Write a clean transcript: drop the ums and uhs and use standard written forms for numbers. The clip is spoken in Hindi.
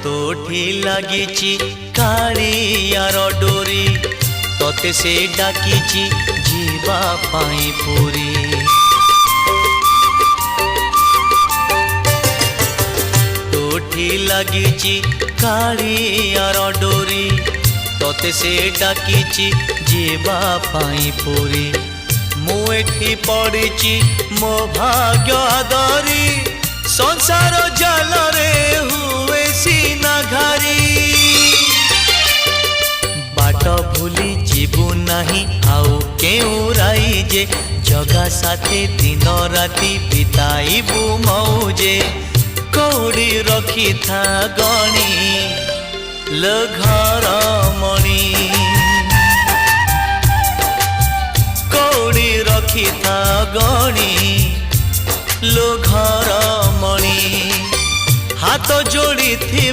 तोठी लागिची कालियार डोरी तोते से डाकिची जीवा पाई पुरी। तोठी लागिची कालियार डोरी तोते से डाकिची जीवा पाई पुरी। मु एठी पड़िची मो भाग्य आदरी संसार जाल रे हुए सीना घारी। बाट भूली जीवु नहीं आउ केउ राई जे जगा साथे दिन राति बिताइबु मौजे। कौड़ी रखी था गणी लो घर मणि कौड़ी रखी था गणी लो घर मणि हाथ जोड़ी थी